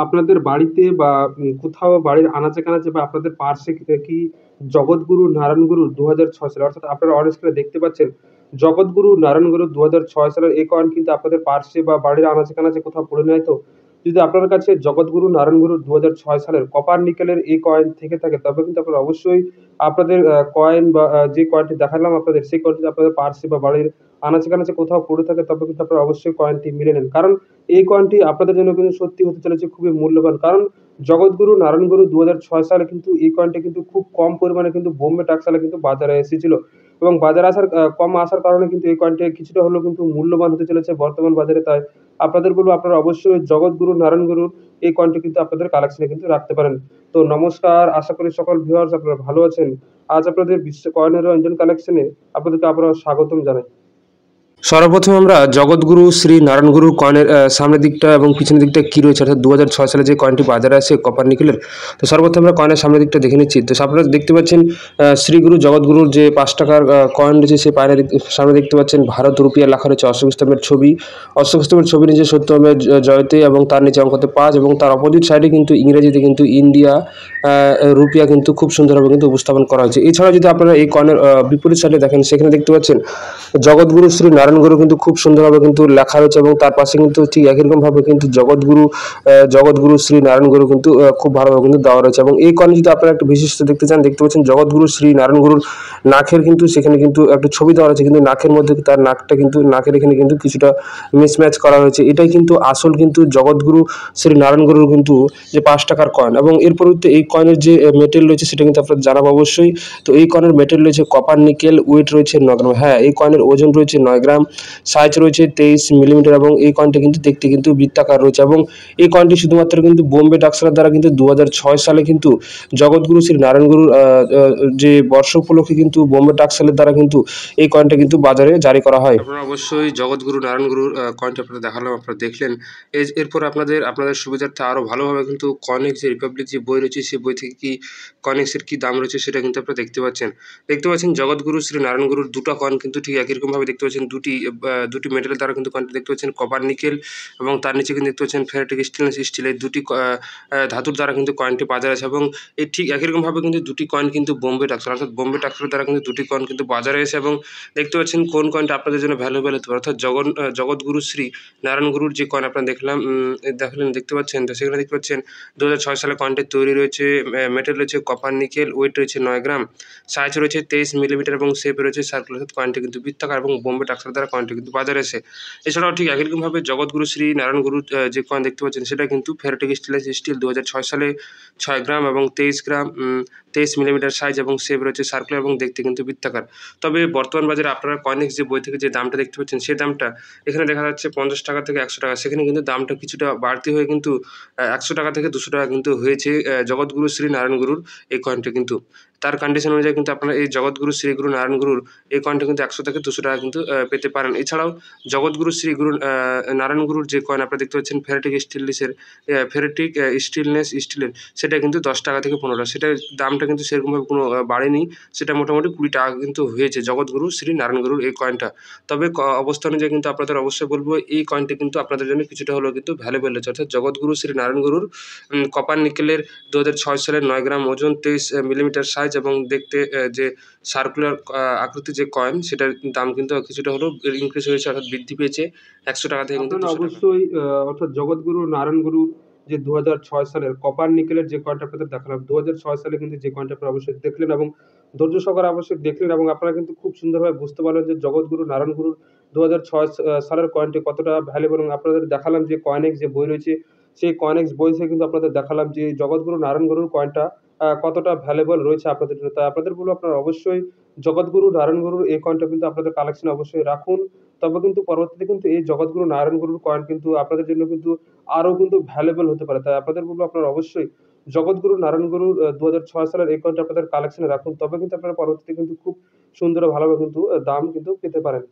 আপনাদের বাড়িতে বা কোথাও বাড়ির আনাচে-কানাচে বা আপনাদের পার্শ্বে কি জগৎগুরু নারায়ণগুরু ২০০৬ সালে অর্থাৎ আপনারা অন স্ক্রিনে দেখতে পাচ্ছেন, জগৎগুরু নারায়ণগুরু ২০০৬ সালের এই কয়েন কিন্তু আপনাদের পার্শ্বে বা বাড়ির আনাচে-কানাচে কোথাও পড়ে নাই তো? যদি আপনার কাছে জগৎগুরু নারায়ণগুরু ২০০৬ সালের কপার নিকেলের এই কয়েন থেকে থাকে তবে কিন্তু আপনারা অবশ্যই আপনাদের কয়েন বা যে কয়েনটি দেখালাম আপনাদের সেই কয়েনটি আপনাদের পার্শ্বে বা বাড়ির আনাচে-কানাচে কোথাও পড়ে থাকে তবে কিন্তু আপনারা অবশ্যই কয়েনটি মিলে নেন। কারণ এই কয়েনটি আপনাদের জন্য কিন্তু সত্যি হতে চলেছে খুবই মূল্যবান। কারণ জগৎগুরু নারায়ণগুরু ২০০৬ সালে কিন্তু এই কয়েনটা কিন্তু খুব কম পরিমাণে কিন্তু বোম্বে টাকসালে কিন্তু বাজারে এসেছিল। এবং বাজারে আসার কম আসার কারণে কিন্তু এই কয়েনটি কিছুটা হলেও কিন্তু মূল্যবান হতে চলেছে বর্তমান বাজারে। তাই আপনাদের বলব আপনারা অবশ্যই জগৎগুরু নারায়ণগুরুর এই কয়েনটি কিন্তু আপনাদের কালেকশন এ কিন্তু রাখতে পারেন। তো নমস্কার, আশা করি সকল ভিউয়ার্স আপনারা ভালো আছেন। আজ আপনাদের বিশ্ব কয়েনের রঞ্জন কালেকশন এ আপনাদেরকে আবারও স্বাগতম জানাই। সর্বপ্রথম আমরা জগৎগুরু শ্রী নারায়ণগুরুর কয়েনের সামনের দিকটা এবং পিছনের দিকটা কী রয়েছে, অর্থাৎ ২০০৬ সালে যে কয়েনটি বাজারে আসে কপার নিকেলের। তো সর্বপ্রথম আমরা কয়েনের সামনের দিকটা দেখে নিচ্ছি। তো আপনারা দেখতে পাচ্ছেন শ্রীগুরু জগৎগুরুর যে ৫ টাকার কয়েন রয়েছে সেই কয়েনের সামনে দেখতে পাচ্ছেন ভারত রুপিয়া লেখা রয়েছে, অশোক স্তম্ভের ছবি। অশোক স্তম্ভের ছবি নিচে সত্যমের জয়তে এবং তার নিচে অঙ্কতে ৫ এবং তার অপোজিট সাইডে কিন্তু ইংরেজিতে কিন্তু ইন্ডিয়া রুপিয়া কিন্তু খুব সুন্দরভাবে কিন্তু উপস্থাপন করা হয়েছে। এছাড়া যদি আপনারা এই কয়েনের বিপরীত সাইডে দেখেন, সেখানে দেখতে পাচ্ছেন জগৎগুরু শ্রী নারায়ণগুরু কিন্তু খুব সুন্দরভাবে কিন্তু লেখা রয়েছে এবং তার পাশে কিন্তু ঠিক একই রকমভাবে কিন্তু জগৎগুরু শ্রী নারায়ণগুরু কিন্তু খুব ভালোভাবে কিন্তু দেওয়া রয়েছে। এবং এই কয়েনে যদি আপনারা একটু বিশিষ্ট দেখতে চান, দেখতে পাচ্ছেন জগৎগুরু শ্রী নারায়ণগুরুর নাকের কিন্তু সেখানে কিন্তু একটা ছবি দেওয়া রয়েছে, কিন্তু নাকের মধ্যে তার নাকটা কিন্তু নাকের এখানে কিন্তু কিছুটা মিসম্যাচ করা হয়েছে। এটাই কিন্তু আসল কিন্তু জগৎগুরু শ্রী নারায়ণগুরুর কিন্তু যে ৫ টাকার কয়েন। এবং এর পরিবর্তে এই কয়েনের যে মেটেল রয়েছে সেটা কিন্তু আপনারা জানাবো অবশ্যই। তো এই কয়েনের মেটেল রয়েছে কপার নিকেল, ওয়েট রয়েছে ৯ গ্রাম। হ্যাঁ, এই কয়েনের ওজন রয়েছে ৯ গ্রাম, সাইজ রয়েছে ২৩ মিলিমিটার এবং এই কয়েনটা কিন্তু দেখতে কিন্তু বৃত্তাকার রয়েছে। এবং এই কয়েনটি শুধুমাত্র কিন্তু বোম্বে টাকসালের দ্বারা কিন্তু ২০০৬ সালে কিন্তু জগৎগুরু শ্রী নারায়ণগুরুর যে বর্ষ উপলক্ষে কিন্তু বোম্বে টাকসালের দ্বারা কিন্তু এই কয়েনটা কিন্তু বাজারে জারি করা হয়। আপনারা অবশ্যই জগৎগুরু নারায়ণগুরুর কয়েনটা আপনারা দেখালাম, আপনারা দেখলেন। এরপর আপনাদের সুবিধার্থে আরও ভালোভাবে কিন্তু কনিক্স যে রিপাবলিক যে বই রয়েছে সেই বই থেকে কি কনিক্সের কী দাম রয়েছে সেটা কিন্তু আপনারা দেখতে পাচ্ছেন জগৎগুরু শ্রী নারায়ণগুরুর দুটো কয়েন কিন্তু ঠিক একই রকমভাবে দেখতে পাচ্ছেন। দুটি মেটালের দ্বারা কিন্তু কয়েনটা দেখতে পাচ্ছেন কপার নিকেল এবং তার নিচে কিন্তু দেখতে পাচ্ছেন ফেরাটিক স্টেনলেস স্টিল। এই দুটি ধাতুর দ্বারা কিন্তু কয়েনটি বাজারে আছে এবং এই ঠিক একই রকমভাবে কিন্তু দুটি কয়েন কিন্তু বোম্বে টাকসাল অর্থাৎ বোম্বে টাকসালের দ্বারা কিন্তু দুটি কয়েন কিন্তু বাজারে এসে এবং দেখতে পাচ্ছেন কোন কয়েনটা আপনাদের জন্য ভ্যালুয়েবল হতে পারে। অর্থাৎ জগৎগুরু শ্রী নারায়ণগুরুর যে কয়েন আপনারা দেখতে পাচ্ছেন, তো সেখানে দেখতে পাচ্ছেন ২০০৬ সালে কয়েনটি তৈরি রয়েছে, মেটেল রয়েছে কপার নিকেল, ওয়েট রয়েছে ৯ গ্রাম, সাইজ রয়েছে ২৩ মিলিমিটার এবং শেপ রয়েছে সার্কুলার, অর্থাৎ কয়েনটি কিন্তু বৃত্তাকার এবং বোম্বে টাকসাল দ্বারা কয়েনটি কিন্তু বাজারে আসে। এছাড়াও ঠিক একই রকমভাবে জগৎগুরু শ্রী নারায়ণগুরুর যে কয়েন দেখতে পাচ্ছেন সেটা কিন্তু ফেরাটিক স্টেনলেস স্টিল ২০০৬ সালে ৬ গ্রাম এবং ২৩ মিলিমিটার সাইজ এবং শেপ রয়েছে সার্কুলার এবং দেখতে কিন্তু বৃত্তাকার। তবে বর্তমান বাজারে আপনারা কনিক্স যে বই থেকে যে দামটা দেখতে পাচ্ছেন সেই দামটা এখানে দেখা যাচ্ছে ৫০ টাকা থেকে ১০০ টাকা। সেখানে কিন্তু দামটা কিছুটা বাড়তি হয়ে কিন্তু ১০০ টাকা থেকে ২০০ টাকা কিন্তু হয়েছে জগৎগুরু শ্রী নারায়ণগুরুর এই কয়েনটা কিন্তু। তার কন্ডিশন অনুযায়ী কিন্তু আপনারা এই জগৎগুরু শ্রীগুরু নারায়ণগুরুর এই কয়েনটা কিন্তু ১০০ থেকে ২০০ টাকা কিন্তু পেতে পারেন। এছাড়াও জগৎগুরু শ্রীগুরু নারায়ণগুরুর যে কয়েন আপনারা দেখতে পাচ্ছেন ফেরাটিক স্টেনলেস স্টিলের, সেটা কিন্তু ১০ টাকা থেকে ১৫ টাকা। সেটার দামটা কিন্তু সেরকমভাবে কোনো বাড়েনি। সেটা মোটামুটি ২০ টাকা কিন্তু হয়েছে জগৎগুরু শ্রী নারায়ণগুরুর এই কয়েনটা। তবে অবস্থা অনুযায়ী কিন্তু আপনাদের অবশ্যই বলব এই কয়েনটি কিন্তু আপনাদের জন্য কিছুটা হলেও কিন্তু ভ্যালুয়েবল হচ্ছে। অর্থাৎ জগৎগুরু শ্রী নারায়ণগুরুর কপার নিকেলের ২০০৬ সালের ৯ গ্রাম ওজন, ২৩ মিলিমিটার সাইজ এবং দেখতে যে সার্কুলার আকৃতির যে কয়েন সেটার দাম কিন্তু কিছুটা হলেও ইনক্রিজ হয়েছে, অর্থাৎ বৃদ্ধি পেয়েছে ১০০ টাকা থেকে কিন্তু আপনারা ২০০ টাকা। অবশ্যই অর্থাৎ জগৎগুরু নারায়ণগুরুর যে ২০০৬ সালের কপার নিকেলের যে কয়েনটা আপনাদের দেখালাম, ২০০৬ সালে কিন্তু যে কয়েনটা আপনারা অবশ্যই দেখলেন এবং ধৈর্য সহকারে অবশ্যই দেখলেন এবং আপনারা কিন্তু খুব সুন্দরভাবে বুঝতে পারলেন যে জগৎগুরু নারায়ণগুরুর ২০০৬ সালের কয়েনটি কতটা ভ্যালুয়েবল এবং আপনাদের দেখালাম যে কয়েনেক্স যে বই রয়েছে, সেই কয়েনেক্স বই থেকে কিন্তু আপনাদের দেখালাম যে জগৎগুরু নারায়ণগুরুর কয়েনটা কতটা ভ্যালুয়েবল রয়েছে আপনাদের জন্য। তাই আপনাদের বলব আপনারা অবশ্যই জগৎগুরু নারায়ণগুরুর এই কয়েনটা কিন্তু আপনাদের কালেকশনে অবশ্যই রাখুন। তবে কিন্তু পরবর্তীতে কিন্তু এই জগৎগুরু নারায়ণগুরুর কয়েন কিন্তু আপনাদের জন্য কিন্তু আরো কিন্তু ভ্যালুয়েবল হতে পারে। তাই আপনাদের বলব আপনারা অবশ্যই জগৎগুরু নারায়ণগুরুর ২০০৬ সালের এই কয়েনটা আপনাদের কালেকশনে রাখুন। তবে কিন্তু আপনারা পরবর্তীতে কিন্তু খুব সুন্দর ও ভালোভাবে কিন্তু দাম কিন্তু পেতে পারেন।